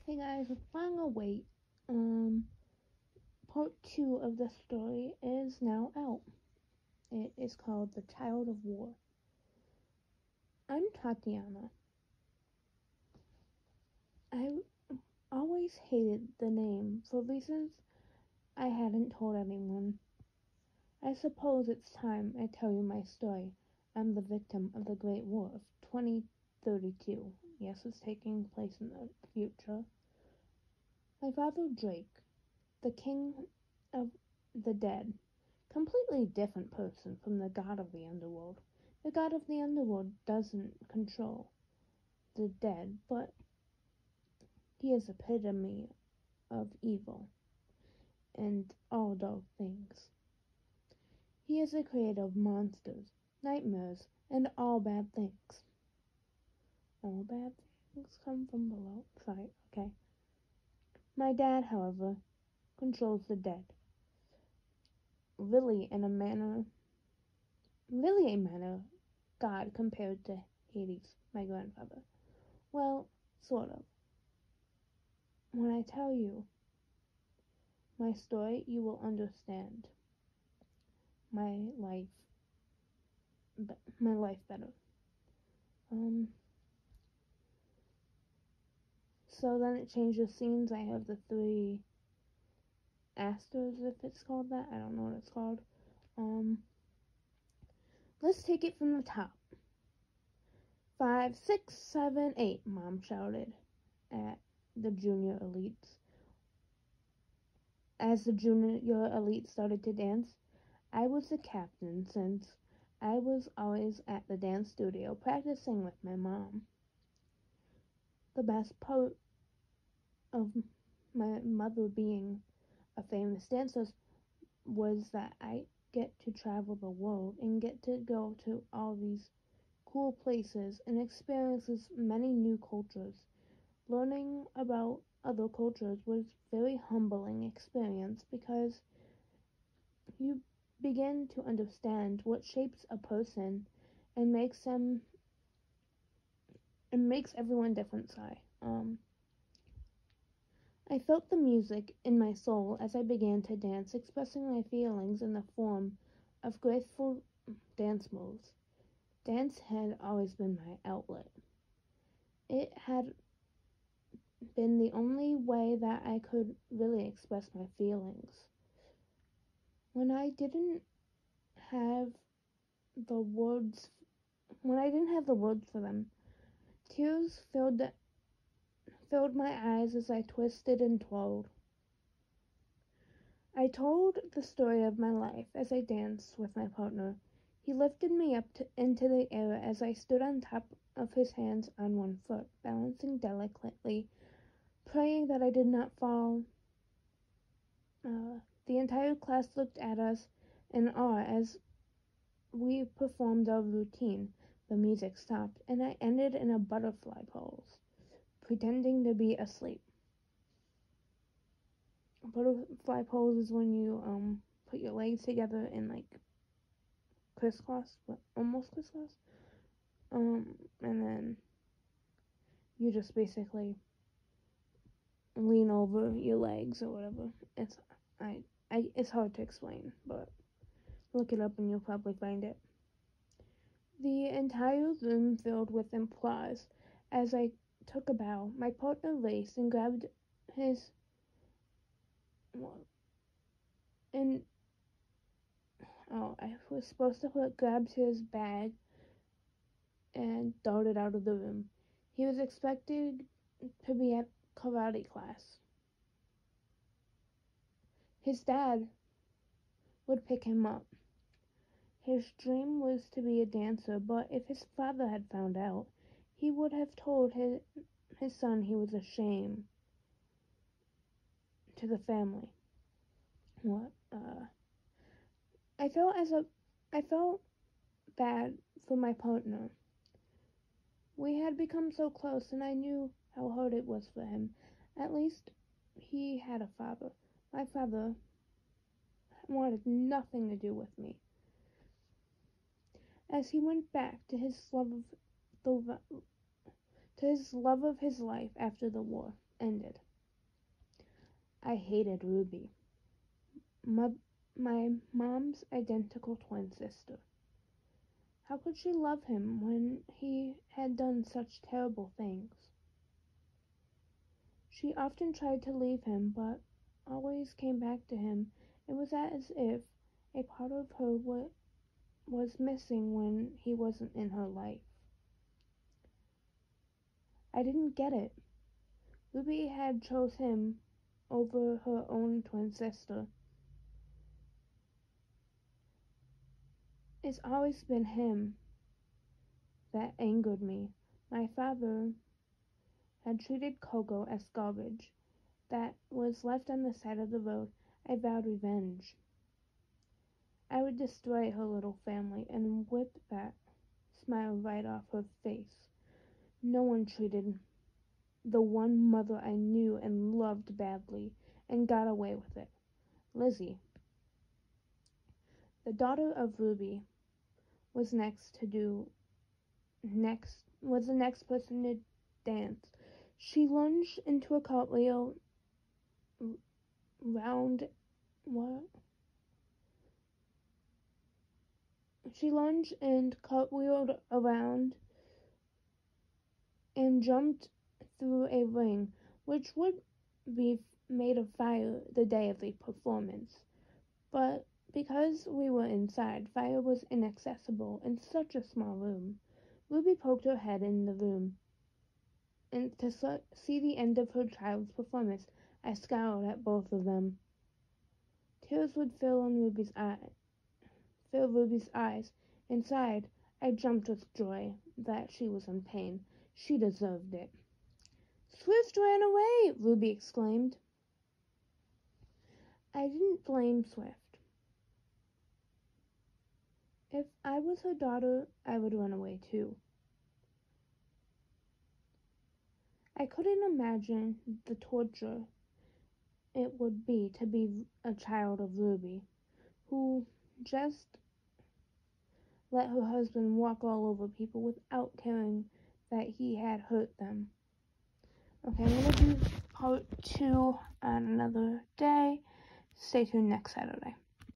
Hey guys, with long await, part 2 of the story is now out. It is called The Child of War. I'm Tatiana. I always hated the name for reasons I hadn't told anyone. I suppose it's time I tell you my story. I'm the victim of the Great War of 2032. Yes, it's taking place in the future. My father Drake, the king of the dead, completely different person from the god of the underworld. The god of the underworld doesn't control the dead, but he is epitome of evil and all dark things. He is the creator of monsters, nightmares, and all bad things. All bad things come from below. Sorry, okay. My dad, however, controls the dead. Really a manner God compared to Hades, my grandfather. Well, sort of. When I tell you my story, you will understand my life better. So then it changes scenes. I have the 3 asters, if it's called that. I don't know what it's called. Let's take it from the top. 5, 6, 7, 8, Mom shouted at the junior elites. As the junior elite started to dance, I was the captain since I was always at the dance studio practicing with my mom. The best part of my mother being a famous dancer was that I get to travel the world and get to go to all these cool places and experiences many new cultures. Learning about other cultures was a very humbling experience because you begin to understand what shapes a person and makes everyone different. I felt the music in my soul as I began to dance, expressing my feelings in the form of graceful dance moves. Dance had always been my outlet. It had been the only way that I could really express my feelings. When I didn't have the words for them, tears filled my eyes as I twisted and twirled. I told the story of my life as I danced with my partner. He lifted me up into the air as I stood on top of his hands on one foot, balancing delicately, praying that I did not fall. The entire class looked at us in awe as we performed our routine. The music stopped, and I ended in a butterfly pose, pretending to be asleep. A butterfly pose is when you put your legs together in like crisscross, but almost crisscross. And then you just basically lean over your legs or whatever. It's hard to explain, but look it up and you'll probably find it. The entire room filled with applause as I took a bow. My partner raced and grabbed his I was supposed to grabbed his bag and darted out of the room. He was expected to be at karate class. His dad would pick him up. His dream was to be a dancer, but if his father had found out, he would have told his son he was a shame to the family. I felt bad for my partner. We had become so close, and I knew how hard it was for him. At least he had a father. My father wanted nothing to do with me. As he went back to his to his love of his life after the war ended. I hated Ruby, my mom's identical twin sister. How could she love him when he had done such terrible things? She often tried to leave him, but always came back to him. It was as if a part of her was missing when he wasn't in her life. I didn't get it. Ruby had chose him over her own twin sister. It's always been him that angered me. My father had treated Coco as garbage that was left on the side of the road. I vowed revenge. I would destroy her little family and whip that smile right off her face. No one treated the one mother I knew and loved badly and got away with it. Lizzie, the daughter of Ruby, was the next person to dance. She lunged into a cartwheel She lunged and cartwheeled around and jumped through a ring, which would be made of fire the day of the performance. But because we were inside, fire was inaccessible in such a small room. Ruby poked her head in the room, and to see the end of her child's performance, I scowled at both of them. Tears would fill Ruby's eyes. Inside, I jumped with joy that she was in pain. She deserved it. Swift ran away, Ruby exclaimed. I didn't blame Swift. If I was her daughter, I would run away too. I couldn't imagine the torture it would be to be a child of Ruby, who just let her husband walk all over people without caring that he had hurt them. Okay, I'm going to do part 2 on another day. Stay tuned next Saturday.